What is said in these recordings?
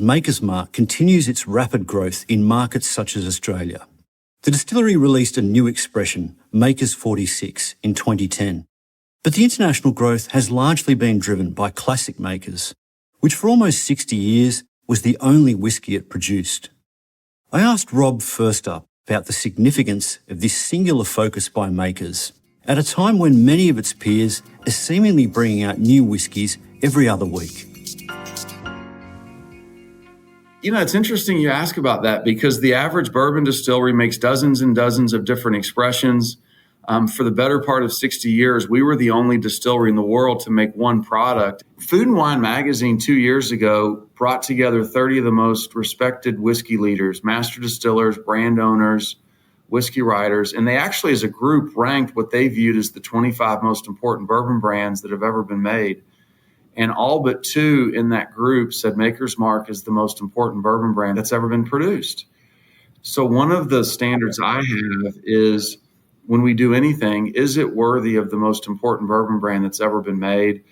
Maker's Mark continues its rapid growth in markets such as Australia. The distillery released a new expression, Maker's 46, in 2010. But the international growth has largely been driven by classic makers, which for almost 60 years was the only whisky it produced. I asked Rob first up about the significance of this singular focus by makers at a time when many of its peers are seemingly bringing out new whiskies every other week. You know, it's interesting you ask about that because the average bourbon distillery makes dozens and dozens of different expressions. For the better part of 60 years, we were the only distillery in the world to make one product. Food and Wine magazine 2 years ago brought together 30 of the most respected whiskey leaders, master distillers, brand owners, whiskey writers, and they actually as a group ranked what they viewed as the 25 most important bourbon brands that have ever been made. And all but two in that group said Maker's Mark is the most important bourbon brand that's ever been produced. So one of the standards I have is when we do anything, is it worthy of the most important bourbon brand that's ever been made?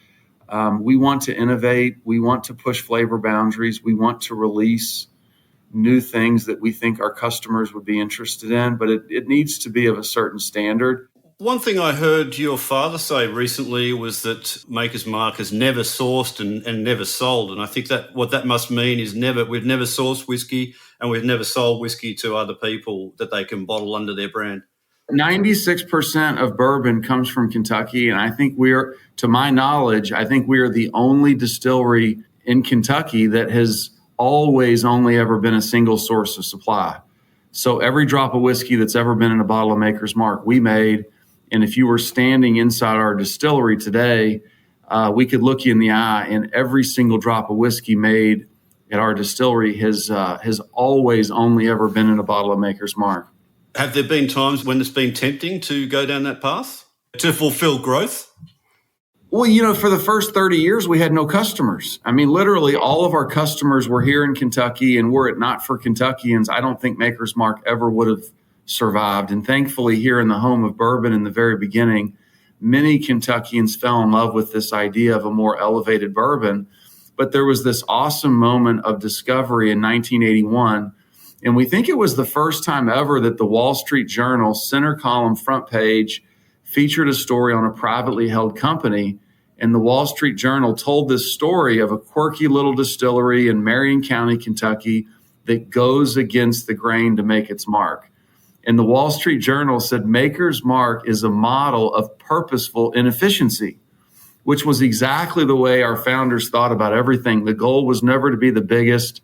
We want to innovate. We want to push flavor boundaries. We want to release new things that we think our customers would be interested in, but it needs to be of a certain standard. One thing I heard your father say recently was that Maker's Mark has never sourced and never sold. And I think that what that must mean is we've never sourced whiskey and we've never sold whiskey to other people that they can bottle under their brand. 96% of bourbon comes from Kentucky. And I think to my knowledge, I think we are the only distillery in Kentucky that has always only ever been a single source of supply. So every drop of whiskey that's ever been in a bottle of Maker's Mark, we made. And if you were standing inside our distillery today, we could look you in the eye, and every single drop of whiskey made at our distillery has always only ever been in a bottle of Maker's Mark. Have there been times when it's been tempting to go down that path to fulfill growth? Well, you know, for the first 30 years, we had no customers. I mean, literally all of our customers were here in Kentucky, and were it not for Kentuckians, I don't think Maker's Mark ever would have survived. And thankfully, here in the home of bourbon in the very beginning, many Kentuckians fell in love with this idea of a more elevated bourbon. But there was this awesome moment of discovery in 1981. And we think it was the first time ever that the Wall Street Journal center column front page featured a story on a privately held company. And the Wall Street Journal told this story of a quirky little distillery in Marion County, Kentucky, that goes against the grain to make its mark. And the Wall Street Journal said Maker's Mark is a model of purposeful inefficiency, which was exactly the way our founders thought about everything. The goal was never to be the biggest,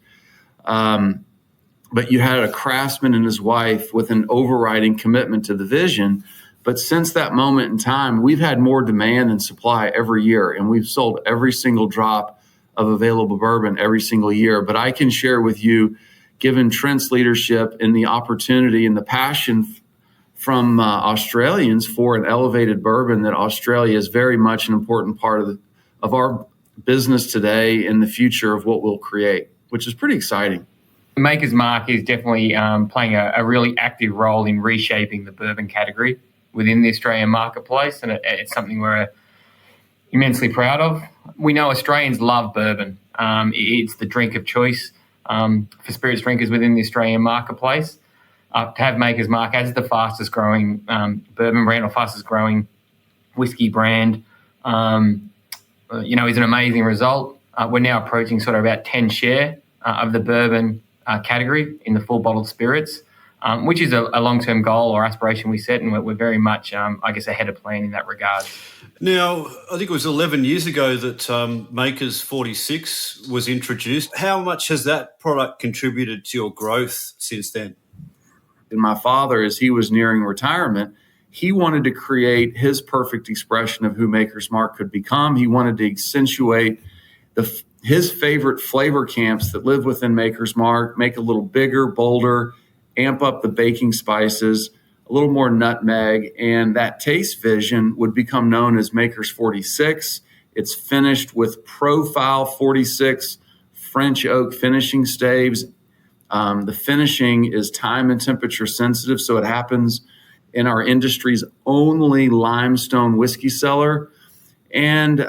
but you had a craftsman and his wife with an overriding commitment to the vision. But since that moment in time, we've had more demand than supply every year, and we've sold every single drop of available bourbon every single year. But I can share with you, given Trent's leadership and the opportunity and the passion from Australians for an elevated bourbon, that Australia is very much an important part of our business today and the future of what we'll create, which is pretty exciting. Maker's Mark is definitely playing a really active role in reshaping the bourbon category within the Australian marketplace, and it's something we're immensely proud of. We know Australians love bourbon. It's the drink of choice for spirits drinkers within the Australian marketplace. To have Maker's Mark as the fastest growing bourbon brand or fastest growing whiskey brand, is an amazing result. We're now approaching sort of about 10 share of the bourbon category in the full bottled spirits, which is a long-term goal or aspiration we set, and we're very much, ahead of plan in that regard. Now, I think it was 11 years ago that Maker's 46 was introduced. How much has that product contributed to your growth since then? And my father, as he was nearing retirement, he wanted to create his perfect expression of who Maker's Mark could become. He wanted to accentuate his favorite flavor camps that live within Maker's Mark, make a little bigger, bolder, amp up the baking spices, a little more nutmeg, and that taste vision would become known as Maker's 46. It's finished with Profile 46 French oak finishing staves. The finishing is time and temperature sensitive, so it happens in our industry's only limestone whiskey cellar. And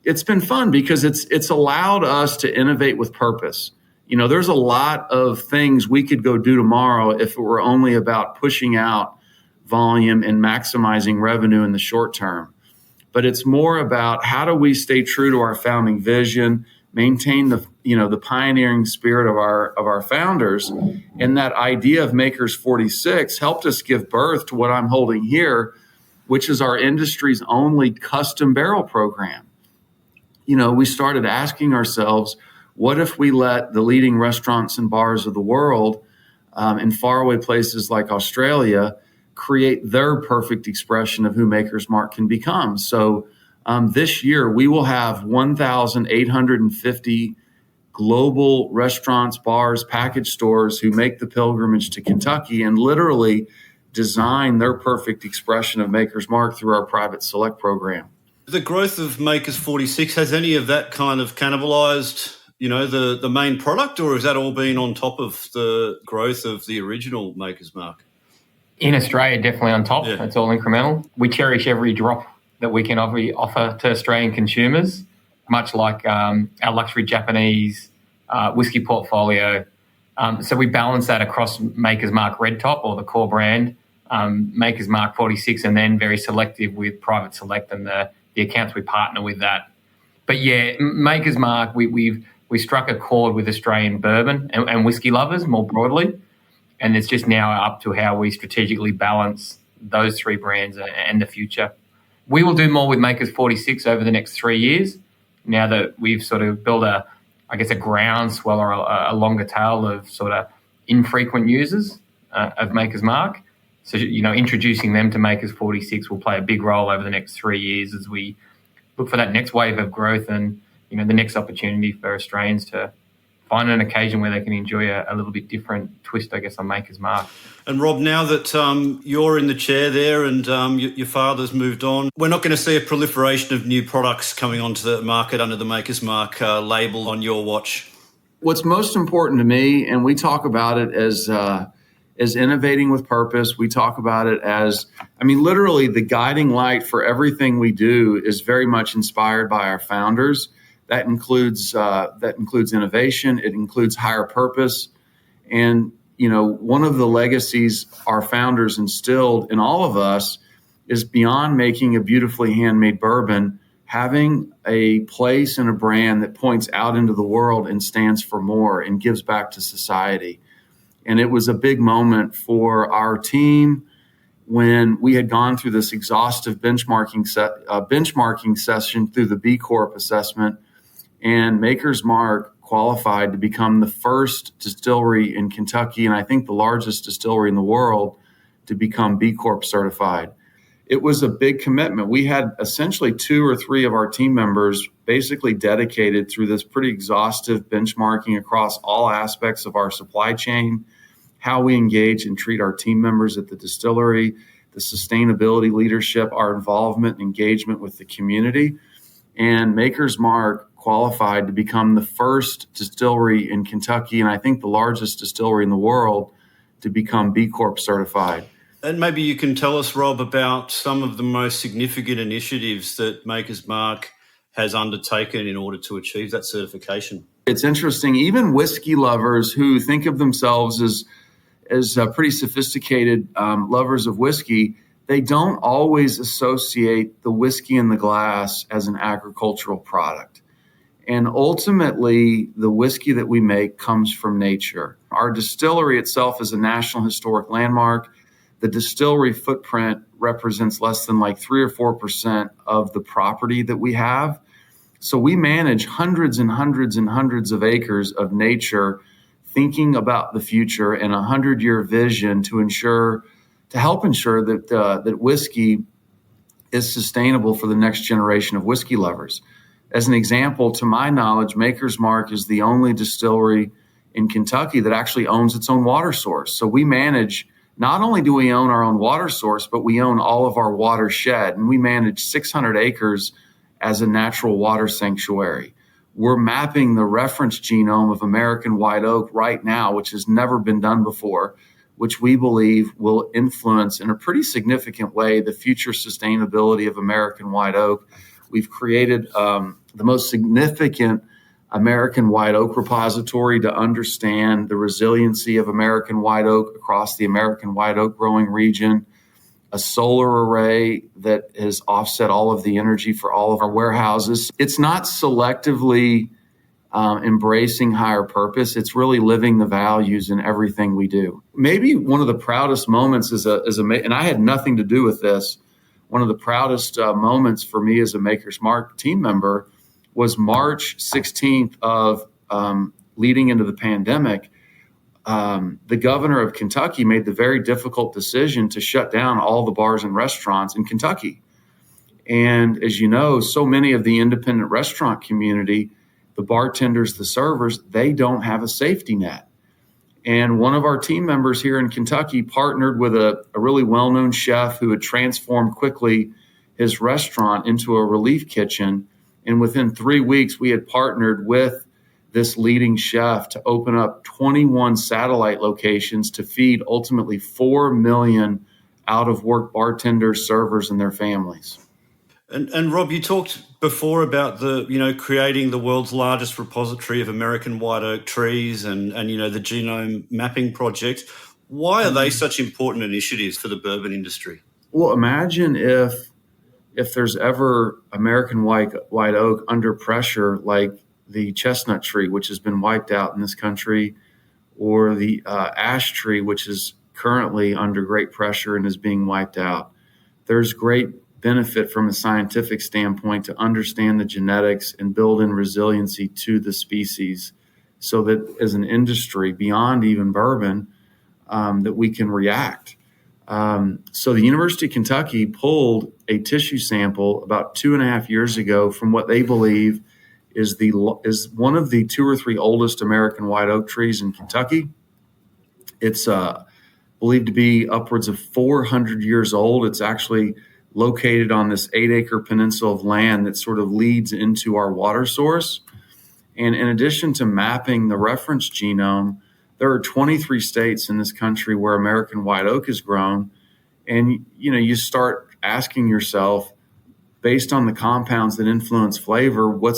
it's been fun because it's allowed us to innovate with purpose. There's a lot of things we could go do tomorrow if it were only about pushing out volume and maximizing revenue in the short term. But it's more about how do we stay true to our founding vision, maintain the pioneering spirit of our founders, and that idea of Makers 46 helped us give birth to what I'm holding here, which is our industry's only custom barrel program. We started asking ourselves, what if we let the leading restaurants and bars of the world in faraway places like Australia create their perfect expression of who Maker's Mark can become? So this year, we will have 1,850 global restaurants, bars, package stores who make the pilgrimage to Kentucky and literally design their perfect expression of Maker's Mark through our private select program. The growth of Makers 46, has any of that kind of cannibalized, the main product, or has that all been on top of the growth of the original Maker's Mark? In Australia, definitely on top. Yeah. It's all incremental. We cherish every drop that we can offer to Australian consumers, much like our luxury Japanese whiskey portfolio. So we balance that across Maker's Mark Red Top, or the core brand, Maker's Mark 46, and then very selective with private select and the accounts we partner with that. But yeah, Maker's Mark, we struck a chord with Australian bourbon and whiskey lovers more broadly. And it's just now up to how we strategically balance those three brands and the future. We will do more with Makers 46 over the next 3 years, now that we've sort of built a groundswell or a longer tail of sort of infrequent users of Maker's Mark. So, introducing them to Makers 46 will play a big role over the next 3 years as we look for that next wave of growth and, the next opportunity for Australians to find an occasion where they can enjoy a little bit different twist, I guess, on Maker's Mark. And Rob, now that you're in the chair there and your father's moved on, we're not going to see a proliferation of new products coming onto the market under the Maker's Mark label on your watch? What's most important to me, and we talk about it as innovating with purpose. We talk about it as, literally the guiding light for everything we do is very much inspired by our founders. That includes innovation. It includes higher purpose. And, one of the legacies our founders instilled in all of us is beyond making a beautifully handmade bourbon, having a place and a brand that points out into the world and stands for more and gives back to society. And it was a big moment for our team when we had gone through this exhaustive benchmarking session through the B Corp assessment, and Maker's Mark qualified to become the first distillery in Kentucky, and I think the largest distillery in the world, to become B Corp certified. It was a big commitment. We had essentially 2 or 3 of our team members basically dedicated through this pretty exhaustive benchmarking across all aspects of our supply chain, how we engage and treat our team members at the distillery, the sustainability leadership, our involvement and engagement with the community. And Maker's Mark qualified to become the first distillery in Kentucky, and I think the largest distillery in the world, to become B Corp certified. And maybe you can tell us, Rob, about some of the most significant initiatives that Maker's Mark has undertaken in order to achieve that certification. It's interesting, even whiskey lovers who think of themselves as pretty sophisticated lovers of whiskey, they don't always associate the whiskey in the glass as an agricultural product. And ultimately, the whiskey that we make comes from nature. Our distillery itself is a National Historic Landmark. The distillery footprint represents less than 3 or 4% of the property that we have. So we manage hundreds and hundreds and hundreds of acres of nature, thinking about the future and a 100-year vision to help ensure that whiskey is sustainable for the next generation of whiskey lovers. As an example, to my knowledge, Maker's Mark is the only distillery in Kentucky that actually owns its own water source. So we manage, not only do we own our own water source, but we own all of our watershed, and we manage 600 acres as a natural water sanctuary. We're mapping the reference genome of American white oak right now, which has never been done before, which we believe will influence in a pretty significant way the future sustainability of American white oak. We've created the most significant American White Oak Repository to understand the resiliency of American White Oak across the American White Oak growing region, a solar array that has offset all of the energy for all of our warehouses. It's not selectively embracing higher purpose. It's really living the values in everything we do. Maybe one of the proudest moments and I had nothing to do with this. One of the proudest moments for me as a Maker's Mark team member was March 16th of leading into the pandemic. The governor of Kentucky made the very difficult decision to shut down all the bars and restaurants in Kentucky. And as you know, so many of the independent restaurant community, the bartenders, the servers, they don't have a safety net. And one of our team members here in Kentucky partnered with a really well-known chef who had transformed quickly his restaurant into a relief kitchen. And within 3 weeks, we had partnered with this leading chef to open up 21 satellite locations to feed ultimately 4 million out-of-work bartenders, servers, and their families. And Rob, you talked before about creating the world's largest repository of American white oak trees and the genome mapping project. Why are they such important initiatives for the bourbon industry? Well, imagine if there's ever American white oak under pressure, like the chestnut tree, which has been wiped out in this country, or the ash tree, which is currently under great pressure and is being wiped out. There's great benefit from a scientific standpoint to understand the genetics and build in resiliency to the species so that as an industry, beyond even bourbon, that we can react. So the University of Kentucky pulled a tissue sample about 2.5 years ago from what they believe is one of the 2 or 3 oldest American white oak trees in Kentucky. It's believed to be upwards of 400 years old. It's actually located on this 8-acre peninsula of land that sort of leads into our water source. And in addition to mapping the reference genome, there are 23 states in this country where American white oak is grown. And, you start asking yourself, based on the compounds that influence flavor, what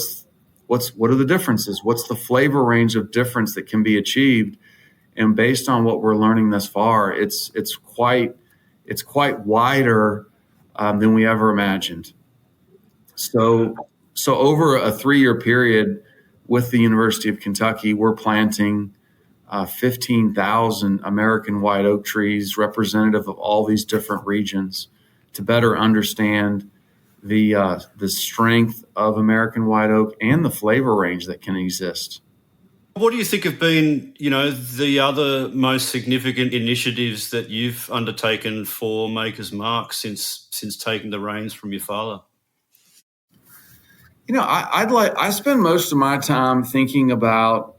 are the differences? What's the flavor range of difference that can be achieved? And based on what we're learning thus far, it's quite wider than we ever imagined. So over a 3-year period with the University of Kentucky, we're planting 15,000 American white oak trees representative of all these different regions to better understand the strength of American white oak and the flavor range that can exist. What do you think have been, the other most significant initiatives that you've undertaken for Maker's Mark since taking the reins from your father? I spend most of my time thinking about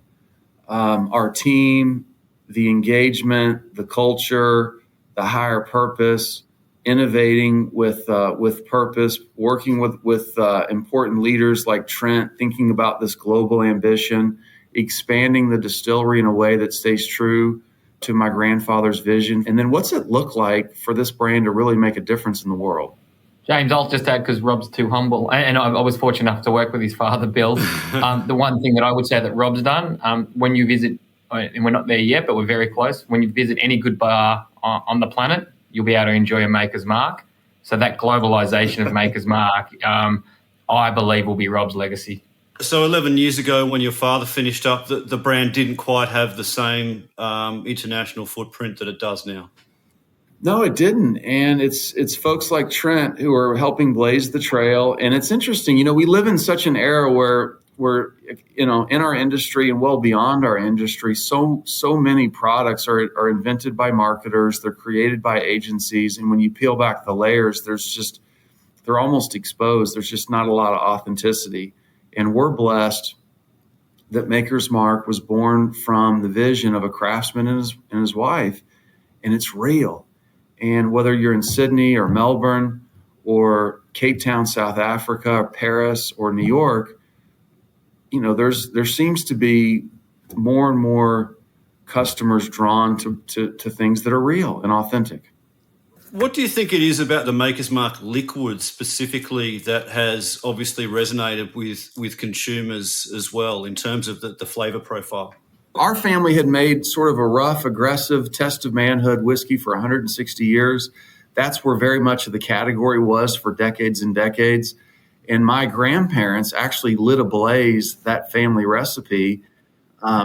our team, the engagement, the culture, the higher purpose, innovating with purpose, working with important leaders like Trent, thinking about this global ambition, expanding the distillery in a way that stays true to my grandfather's vision. And then what's it look like for this brand to really make a difference in the world? James, I'll just add, because Rob's too humble, and I was fortunate enough to work with his father, Bill. The one thing that I would say that Rob's done, when you visit, and we're not there yet, but we're very close, when you visit any good bar on the planet, you'll be able to enjoy a Maker's Mark. So that globalization of Maker's Mark, I believe, will be Rob's legacy. So 11 years ago, when your father finished up, the brand didn't quite have the same international footprint that it does now. No, it didn't. And it's folks like Trent who are helping blaze the trail. And it's interesting, we live in such an era where in our industry and well beyond our industry, so many products are invented by marketers. They're created by agencies. And when you peel back the layers, they're almost exposed. There's just not a lot of authenticity. And we're blessed that Maker's Mark was born from the vision of a craftsman and his wife, and it's real. And whether you're in Sydney or Melbourne or Cape Town, South Africa, or Paris or New York, there seems to be more and more customers drawn to things that are real and authentic. What do you think it is about the Maker's Mark liquid specifically that has obviously resonated with consumers as well in terms of the flavour profile? Our family had made sort of a rough, aggressive test of manhood whiskey for 160 years. That's where very much of the category was for decades and decades. And my grandparents actually lit ablaze that family recipe,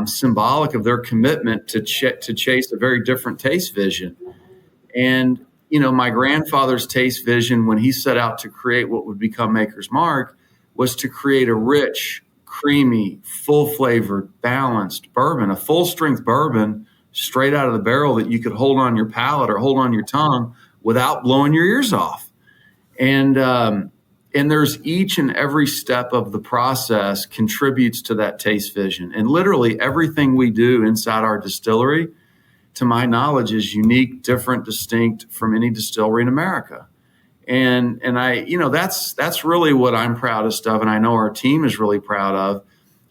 symbolic of their commitment to chase a very different taste vision. And, my grandfather's taste vision when he set out to create what would become Maker's Mark was to create a rich, creamy, full-flavored, balanced bourbon, a full-strength bourbon straight out of the barrel that you could hold on your palate or hold on your tongue without blowing your ears off. And there's each and every step of the process contributes to that taste vision. And literally everything we do inside our distillery, to my knowledge, is unique, different, distinct from any distillery in America. And I, that's really what I'm proudest of, and I know our team is really proud of,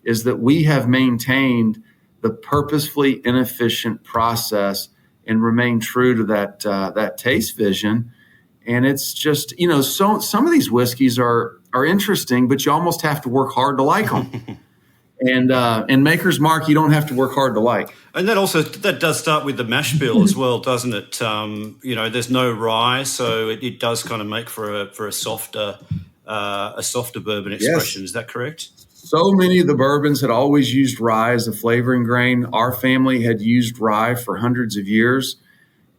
is that we have maintained the purposefully inefficient process and remain true to that taste vision. And it's just, so some of these whiskeys are interesting, but you almost have to work hard to like them. And Maker's Mark, you don't have to work hard to like. And that does start with the mash bill as well, doesn't it? There's no rye, so it does kind of make for a softer bourbon expression. Yes. Is that correct? So many of the bourbons had always used rye as a flavoring grain. Our family had used rye for hundreds of years.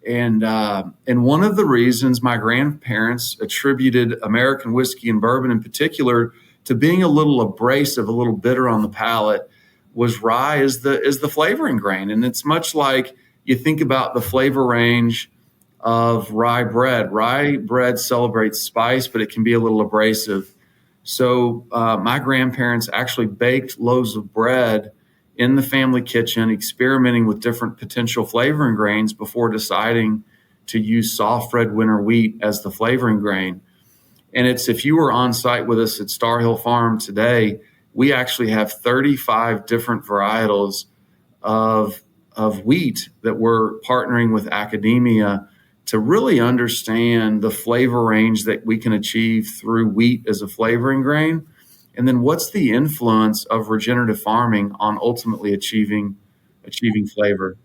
And one of the reasons my grandparents attributed American whiskey and bourbon in particular to being a little abrasive, a little bitter on the palate, was rye is the flavoring grain. And it's much like you think about the flavor range of rye bread. Rye bread celebrates spice, but it can be a little abrasive. So my grandparents actually baked loaves of bread in the family kitchen, experimenting with different potential flavoring grains before deciding to use soft red winter wheat as the flavoring grain. And if you were on site with us at Star Hill Farm today, we actually have 35 different varietals of wheat that we're partnering with academia to really understand the flavor range that we can achieve through wheat as a flavoring grain. And then what's the influence of regenerative farming on ultimately achieving flavor?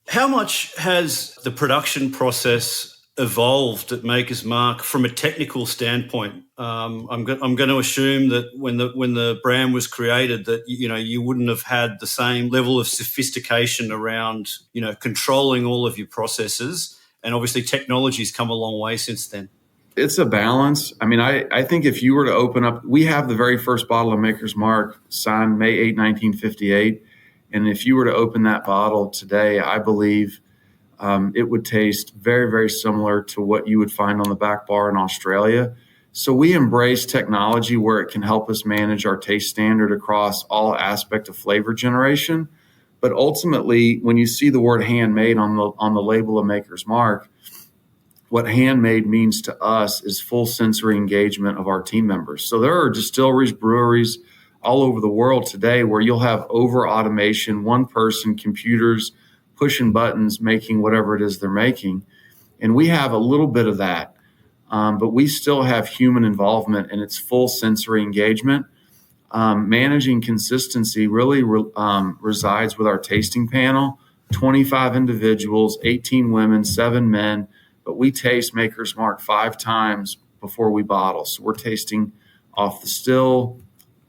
How much has the production process evolved at Maker's Mark from a technical standpoint? I'm going to assume that when the brand was created, that you wouldn't have had the same level of sophistication around controlling all of your processes, and obviously technology's come a long way since then. It's a balance. I mean, I think if you were to open up, we have the very first bottle of Maker's Mark signed May 8, 1958, and if you were to open that bottle today, I believe it would taste very, very similar to what you would find on the back bar in Australia. So we embrace technology where it can help us manage our taste standard across all aspects of flavor generation. But ultimately, when you see the word handmade on the label of Maker's Mark, what handmade means to us is full sensory engagement of our team members. So there are distilleries, breweries all over the world today where you'll have over automation, one person, computers, pushing buttons, making whatever it is they're making. And we have a little bit of that, but we still have human involvement and it's full sensory engagement. Managing consistency really resides with our tasting panel, 25 individuals, 18 women, 7 men, but we taste Maker's Mark 5 times before we bottle. So we're tasting off the still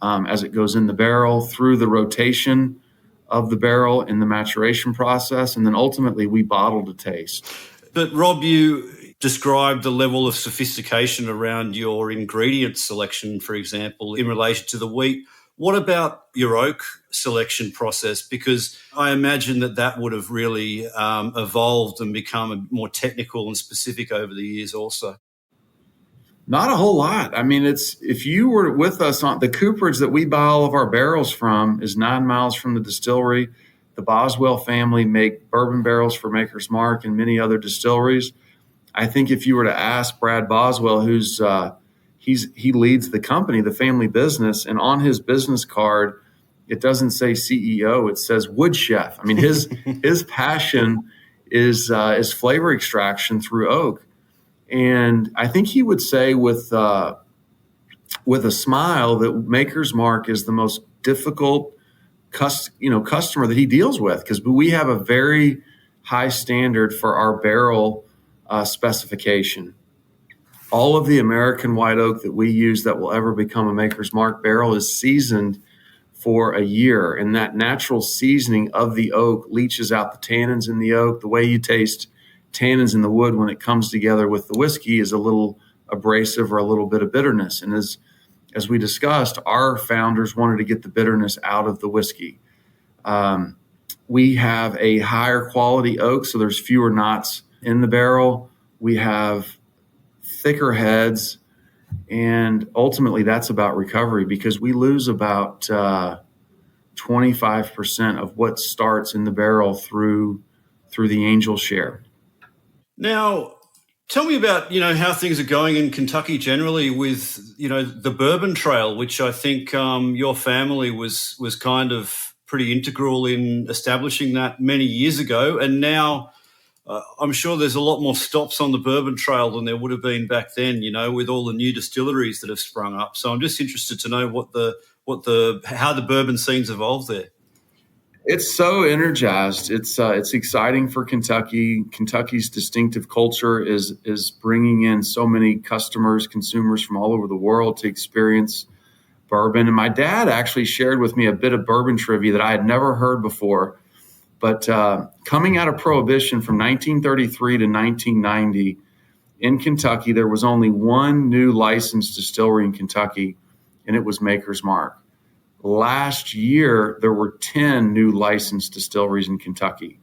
as it goes in the barrel, through the rotation of the barrel in the maturation process, and then ultimately we bottle to taste. But Rob, you described the level of sophistication around your ingredient selection, for example, in relation to the wheat. What about your oak selection process? Because I imagine that would have really evolved and become more technical and specific over the years also. Not a whole lot. I mean, if you were with us on the cooperage that we buy all of our barrels from is 9 miles from the distillery. The Boswell family make bourbon barrels for Maker's Mark and many other distilleries. I think if you were to ask Brad Boswell, who's he leads the company, the family business, and on his business card, it doesn't say CEO, it says wood chef. I mean, his passion is flavor extraction through oak. And I think he would say with a smile that Maker's Mark is the most difficult customer that he deals with, because we have a very high standard for our barrel specification. All of the American white oak that we use that will ever become a Maker's Mark barrel is seasoned for a year, and that natural seasoning of the oak leaches out the tannins in the oak. The way you taste tannins in the wood when it comes together with the whiskey is a little abrasive or a little bit of bitterness. And as we discussed, our founders wanted to get the bitterness out of the whiskey. We have a higher quality oak, so there's fewer knots in the barrel. We have thicker heads, and ultimately that's about recovery, because we lose about 25% of what starts in the barrel through the angel share. Now, tell me about, how things are going in Kentucky generally with, the Bourbon Trail, which I think your family was kind of pretty integral in establishing that many years ago. And now I'm sure there's a lot more stops on the Bourbon Trail than there would have been back then, with all the new distilleries that have sprung up. So I'm just interested to know how the bourbon scene's evolved there. It's so energized. It's exciting for Kentucky. Kentucky's distinctive culture is bringing in so many customers, consumers from all over the world to experience bourbon. And my dad actually shared with me a bit of bourbon trivia that I had never heard before. But coming out of Prohibition from 1933 to 1990 in Kentucky, there was only one new licensed distillery in Kentucky, and it was Maker's Mark. Last year, there were 10 new licensed distilleries in Kentucky.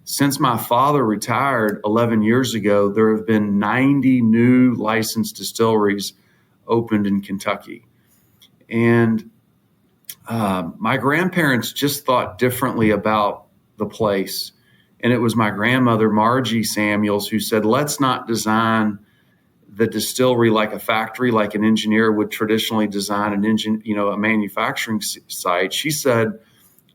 Since my father retired 11 years ago, there have been 90 new licensed distilleries opened in Kentucky. And my grandparents just thought differently about the place. And it was my grandmother, Margie Samuels, who said, let's not design the distillery like a factory, like an engineer would traditionally design a manufacturing site. She said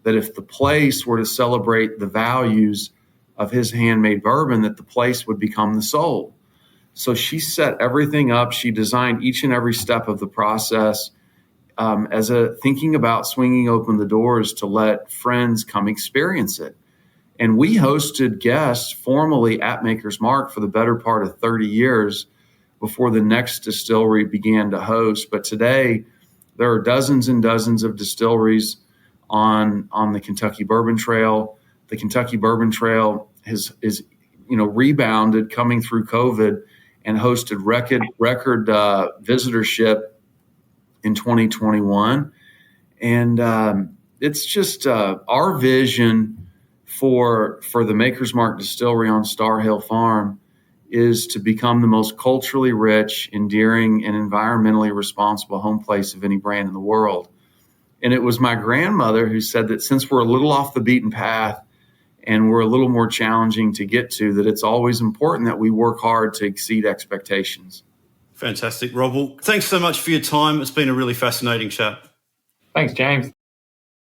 that if the place were to celebrate the values of his handmade bourbon, that the place would become the soul. So she set everything up. She designed each and every step of the process thinking about swinging open the doors to let friends come experience it. And we hosted guests formally at Maker's Mark for the better part of 30 years before the next distillery began to host. But today, there are dozens and dozens of distilleries on the Kentucky Bourbon Trail. The Kentucky Bourbon Trail is rebounded coming through COVID and hosted record visitorship in 2021. And it's just our vision for the Maker's Mark Distillery on Star Hill Farm is to become the most culturally rich, endearing, and environmentally responsible home place of any brand in the world. And it was my grandmother who said that since we're a little off the beaten path and we're a little more challenging to get to, that it's always important that we work hard to exceed expectations. Fantastic, Rob. Well, thanks so much for your time. It's been a really fascinating chat. Thanks, James.